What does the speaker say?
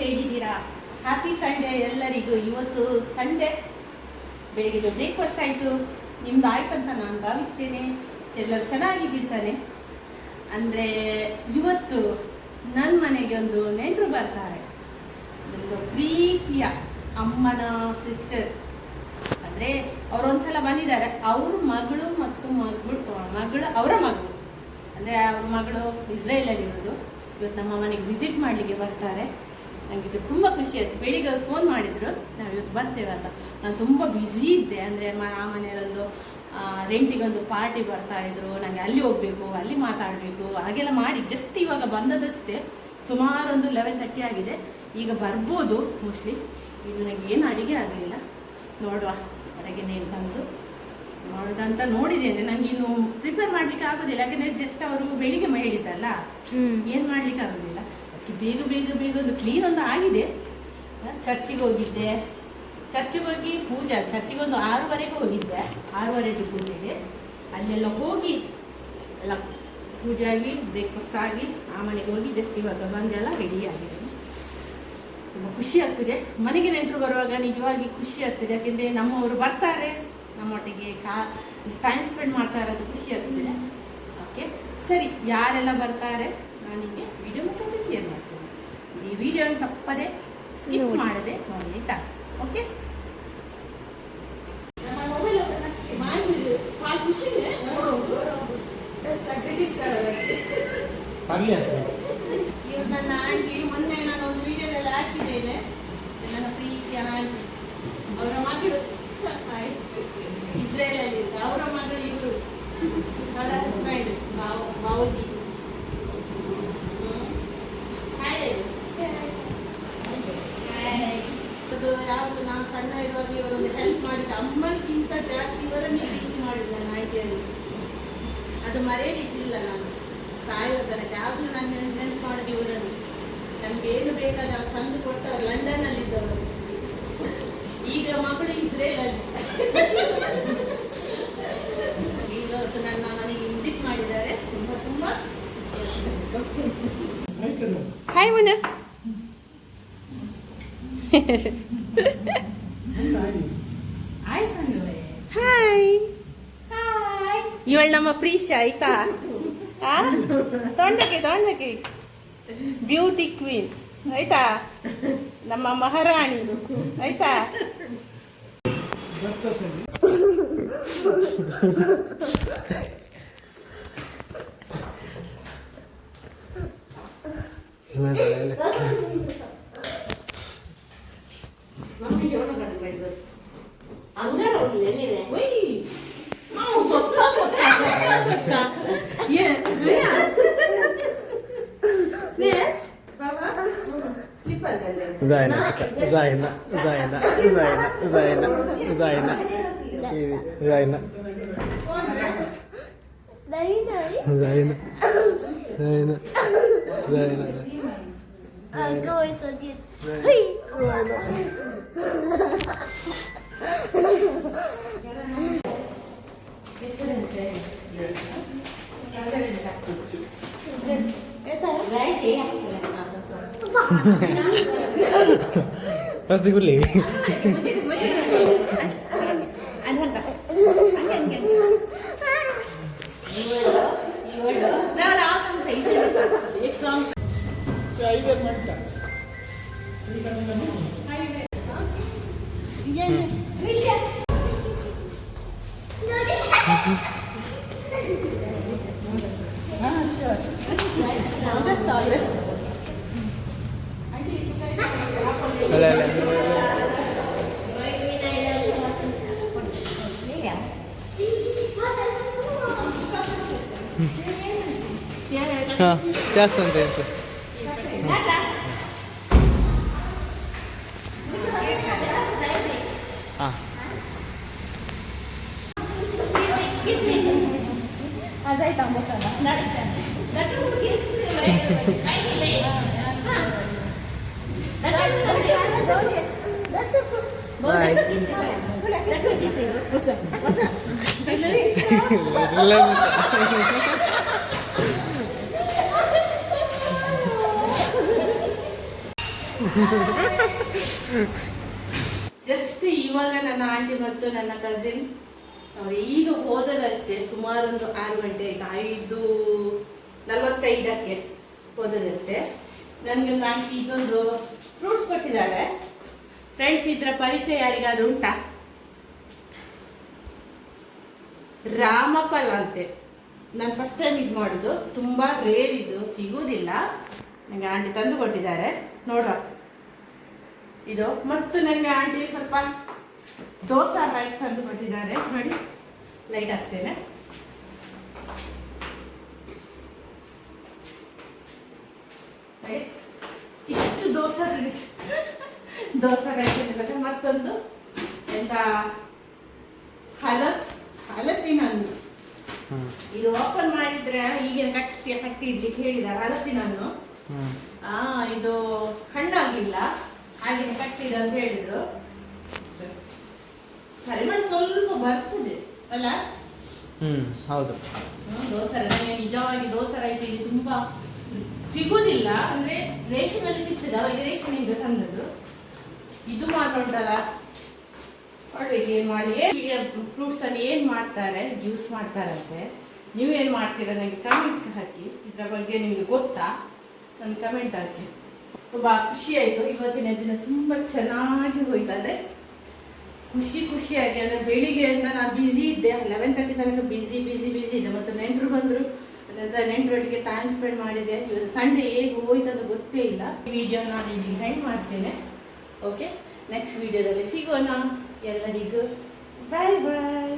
ಹೇಗಿದ್ದೀರಾ? Happy Sunday ಎಲ್ಲರಿಗೂ. ಇವತ್ತು ಸಂಡೇ ಬೆಳಿಗ್ಗೆ ಬ್ರೇಕ್ಫಾಸ್ಟ್ ಆಯಿತು, ನಿಮ್ದು ಆಯ್ತು ಅಂತ ನಾನು ಭಾವಿಸ್ತೇನೆ. ಎಲ್ಲರೂ ಚೆನ್ನಾಗಿದ್ದಿರ್ತಾನೆ. ಅಂದರೆ ಇವತ್ತು ನನ್ನ ಮನೆಗೆ ಒಂದು ನೆಂಟರು ಬರ್ತಾರೆ. ಒಂದು ಪ್ರೀತಿಯ ಅಮ್ಮನ ಸಿಸ್ಟರ್. ಅಂದರೆ ಅವರೊಂದ್ಸಲ ಬಂದಿದ್ದಾರೆ. ಅವ್ರ ಮಗಳು ಮತ್ತು ಅವರ ಮಗಳು ಅಂದರೆ ಅವ್ರ ಮಗಳು ಇಸ್ರೇಲಲ್ಲಿರೋದು. ಇವತ್ತು ನಮ್ಮ ಮನೆಗೆ ವಿಸಿಟ್ ಮಾಡಲಿಕ್ಕೆ ಬರ್ತಾರೆ. ನನಗೆ ತುಂಬ ಖುಷಿ ಆಯಿತು. ಬೆಳಿಗ್ಗೆ ಅವ್ರು ಫೋನ್ ಮಾಡಿದರು, ನಾವು ಇವತ್ತು ಬರ್ತೇವೆ ಅಂತ. ನಾನು ತುಂಬ ಬ್ಯುಸಿ ಇದ್ದೆ. ಅಂದರೆ ಆ ಮನೆಯಲ್ಲೊಂದು ರೆಂಟಿಗೊಂದು ಪಾರ್ಟಿ ಬರ್ತಾ ಇದ್ರು. ನನಗೆ ಅಲ್ಲಿ ಹೋಗಬೇಕು, ಅಲ್ಲಿ ಮಾತಾಡಬೇಕು, ಹಾಗೆಲ್ಲ ಮಾಡಿ ಜಸ್ಟ್ ಇವಾಗ ಬಂದದಷ್ಟೇ. ಸುಮಾರು ಒಂದು 11:30 ಆಗಿದೆ. ಈಗ ಬರ್ಬೋದು ಮೋಸ್ಟ್ಲಿ. ಇನ್ನು ನನಗೆ ಏನು ಅಡುಗೆ ಆಗಲಿಲ್ಲ, ನೋಡುವ ಹೊರಗೆ ನೇನು ತಂದು ಮಾಡೋದಂತ ನೋಡಿದ್ದೇನೆ. ನನಗೆ ಇನ್ನು ಪ್ರಿಪೇರ್ ಮಾಡಲಿಕ್ಕೆ ಆಗೋದಿಲ್ಲ. ಯಾಕಂದರೆ ಜಸ್ಟ್ ಅವರು ಬೆಳಿಗ್ಗೆ ಹೇಳಿದ್ದಲ್ಲ, ಏನು ಮಾಡಲಿಕ್ಕೆ ಆಗೋದಿಲ್ಲ. ಅದಕ್ಕೆ ಬೇಗ ಬೇಗ ಬೇಗ ಒಂದು ಕ್ಲೀನ್ ಒಂದು ಆಗಿದೆ. ಚರ್ಚಿಗೆ ಹೋಗಿದ್ದೆ. ಚರ್ಚಿಗೆ ಹೋಗಿ ಚರ್ಚಿಗೆ ಒಂದು 6:30ಗೆ ಹೋಗಿದ್ದೆ. 6:30 ಪೂಜೆಗೆ ಅಲ್ಲೆಲ್ಲ ಹೋಗಿ ಎಲ್ಲ ಪೂಜೆ ಆಗಿ ಬ್ರೇಕ್ಫಾಸ್ಟ್ ಆಗಿ ಆ ಮನೆಗೆ ಹೋಗಿ ಜಸ್ಟ್ ಇವಾಗ ಬಂದೆಲ್ಲ ರೆಡಿ ಆಗಿದೆ. ತುಂಬ ಖುಷಿ ಆಗ್ತಿದೆ. ಮನೆಗೆ ನೆಂಟರು ಬರುವಾಗ ನಿಜವಾಗಿ ಖುಷಿ ಆಗ್ತಿದೆ. ಯಾಕೆಂದರೆ ನಮ್ಮವರು ಬರ್ತಾರೆ, ನಮ್ಮೊಟ್ಟಿಗೆ ಟೈಮ್ ಸ್ಪೆಂಡ್ ಮಾಡ್ತಾ ಇರೋದು ಖುಷಿ ಆಗ್ತಿದೆ. ಓಕೆ ಸರಿ, ಯಾರೆಲ್ಲ ಬರ್ತಾರೆ ನಾನು ನಿಮಗೆ ವಿಡಿಯೋ ಮುಖಾಂತರ ಶೇರ್ ಮಾಡ್ತೀನಿ. ಈ ವಿಡಿಯೋನ ತಪ್ಪದೆ ಸ್ಕಿಪ್ ಮಾಡದೆ ನೋಡಿ ಆಯ್ತಾ? ಓಕೆ. ಇವ್ರು ನನ್ನ ಆಂಟಿ. ಮೊನ್ನೆ ನಾನು ಒಂದು ವಿಡಿಯೋದಲ್ಲಿ ಹಾಕಿದ್ದೇನೆ. ನನ್ನ ಪ್ರೀತಿಯ ಆಂಟಿ, ಅವರ ಮಗಳು ಇಸ್ರೇಲಲ್ಲಿ ಇದ್ದ ಅವರ ಮಗಳು ಇವರು, ಅವರ ಹಸ್ಬೆಂಡ್ ಬಾವುಜಿ. ಅದು ಯಾವುದು ನಾನು ಸಣ್ಣ ಇರುವಾಗ ಇವರೊಂದು ಹೆಲ್ಪ್ ಮಾಡಿದ್ದೆ. ಅಮ್ಮಕ್ಕಿಂತ ಜಾಸ್ತಿ ಇವರನ್ನೇ ಪ್ರೀತಿ ಮಾಡಿದ್ದೆ ನನ್ನ ಆಂಟಿಯಲ್ಲಿ. ಅದು ಮರೆಯಲಿಕ್ಕಿಲ್ಲ. ನಾನು ಸಾಯುವ ತನಕ ಯಾವಾಗಲೂ ನಾನು ನೆನಪು ಮಾಡೋದು ಇವರನ್ನು. ನಮ್ಗೆ ಏನು ಬೇಕಾದ ತಂದು ಕೊಟ್ಟವರು ಲಂಡನ್ನಲ್ಲಿದ್ದವರು. ಈಗ ಮಗಳು ಇಸ್ರೇಲಲ್ಲಿ. ಇವತ್ತು ನನ್ನ ಮನೆಗೆ ವಿಸಿಟ್ ಮಾಡಿದ್ದಾರೆ. ತುಂಬ ತುಂಬ ಹಾಯ್ ಮುನ್ನ. ಹಾಯ್, ಇವಳು ನಮ್ಮ ಪ್ರೀಶಾ ಆಯ್ತಾ? ತೊಂಡಕೆ ಬ್ಯೂಟಿ ಕ್ವೀನ್ ಆಯ್ತಾ? ನಮ್ಮ ಮಹಾರಾಣಿ ಆಯ್ತಾ? Pasti gue lih. Ya son dentro. Just ಇವಾಗ ನನ್ನ ಆಂಟಿ ಮತ್ತು ನನ್ನ ಕಸಿನ್ ಅವ್ರು ಈಗ ಹೋದದಷ್ಟೇ, ಸುಮಾರು ಒಂದು 6 ಗಂಟೆ ಆಯಿತು, 5:45ಕ್ಕೆ ಹೋದದಷ್ಟೇ. ನನಗೆ ಒಂದು ಆಂಟಿ ಇದೊಂದು ಫ್ರೂಟ್ಸ್ ಕೊಟ್ಟಿದ್ದಾರೆ. ಫ್ರೆಂಡ್ಸ್, ಇದರ ಪರಿಚಯ ಯಾರಿಗಾದ್ರೂ ಉಂಟಾ? ರಾಮಫಲ ಅಂತೆ. ನಾನು ಫಸ್ಟ್ ಟೈಮ್ ಇದು ಮಾಡೋದು, ತುಂಬ ರೇರ್, ಇದು ಸಿಗುವುದಿಲ್ಲ. ನನಗೆ ಆಂಟಿ ತಂದು ಕೊಟ್ಟಿದ್ದಾರೆ, ನೋಡುವ ಇದು. ಮತ್ತು ನನಗೆ ಆಂಟಿ ಸ್ವಲ್ಪ ದೋಸಾ ರೈಸ್ ತಂದು ಕೊಟ್ಟಿದ್ದಾರೆ. ನೋಡಿ, ಲೈಟ್ ಹಾಕ್ತೇನೆ. ಇಷ್ಟು ದೋಸಾ ರೈಸ್ ತಂದಿದ್ದಾರೆ. ಮತ್ತೊಂದು ಎಂತ ಹಲಸಿನ ಹಣ್ಣು. ಇದು ಓಪನ್ ಮಾಡಿದ್ರೆ ಈಗಿನ ಕಟ್ಟಿ ಇಡ್ಲಿಕ್ಕೆ ಹೇಳಿದ್ದಾರೆ. ಹಲಸಿನ ಹಣ್ಣು ಇದು ಹಣ್ಣಾಗಿಲ್ಲ, ಹಾಗೆ ಕಟ್ಟಿದ ಅಂತ ಹೇಳಿದ್ರು. ಪರಿಮಳ ಸ್ವಲ್ಪ ಬರ್ತದೆ ಅಲ್ಲ? ಹೌದು. ದೋಸೆ ನನಗೆ ನಿಜವಾಗಿ ದೋಸೆ ರೈಸ್ ಇಲ್ಲಿ ತುಂಬಾ ಸಿಗುದಿಲ್ಲ. ಅಂದ್ರೆ ರೇಷನ್ ಅಲ್ಲಿ ಸಿಗ್ತದೆ, ಅವರಿಗೆ ರೇಷನ್ ಇಂದ ತಂದದ್ದು. ಇದು ಮಾತ್ರ ಉಂಟಲ್ಲ, ನೋಡ್ಬೇಕು ಏನ್ ಮಾಡಿ. ಫ್ರೂಟ್ಸ್ ಅಲ್ಲಿ ಏನ್ ಮಾಡ್ತಾರೆ, ಜ್ಯೂಸ್ ಮಾಡ್ತಾರಂತೆ. ನೀವೇನ್ ಮಾಡ್ತೀರಾ ನನಗೆ ಕಮೆಂಟ್ ಹಾಕಿ. ಇದ್ರ ಬಗ್ಗೆ ನಿಮ್ಗೆ ಗೊತ್ತಾ? ನನ್ನ ಕಮೆಂಟ್ ಹಾಕಿ. ತುಂಬಾ ಖುಷಿ ಆಯ್ತು. ಇವತ್ತಿನ ದಿನ ತುಂಬಾ ಚೆನ್ನಾಗಿ ಹೋಯ್ತು. ಅಂದ್ರೆ ಖುಷಿಯಾಗಿ, ಅಂದ್ರೆ ಬೆಳಿಗ್ಗೆಯಿಂದ ನಾನು ಬ್ಯುಸಿ ಇದ್ದೆ. 11:30 ತನಕ ಬ್ಯುಸಿ ಇದೆ. ಮತ್ತು ನೆಂಟರು ಬಂದರು, ನಂತರ ನೆಂಟರೊಟ್ಟಿಗೆ ಟೈಮ್ ಸ್ಪೆಂಡ್ ಮಾಡಿದೆ. ಇವತ್ತು ಸಂಡೇ ಹೇಗೆ ಹೋಯ್ತು ಅಂತ ಗೊತ್ತೇ ಇಲ್ಲ. ಈ ವಿಡಿಯೋ ನಾನು ಇಲ್ಲಿ ಹೆಂಡ್ ಮಾಡ್ತೇನೆ. ಓಕೆ, ನೆಕ್ಸ್ಟ್ ವಿಡಿಯೋದಲ್ಲಿ ಸಿಗೋಣ. ಎಲ್ಲರಿಗೂ ಬಾಯ್ ಬಾಯ್.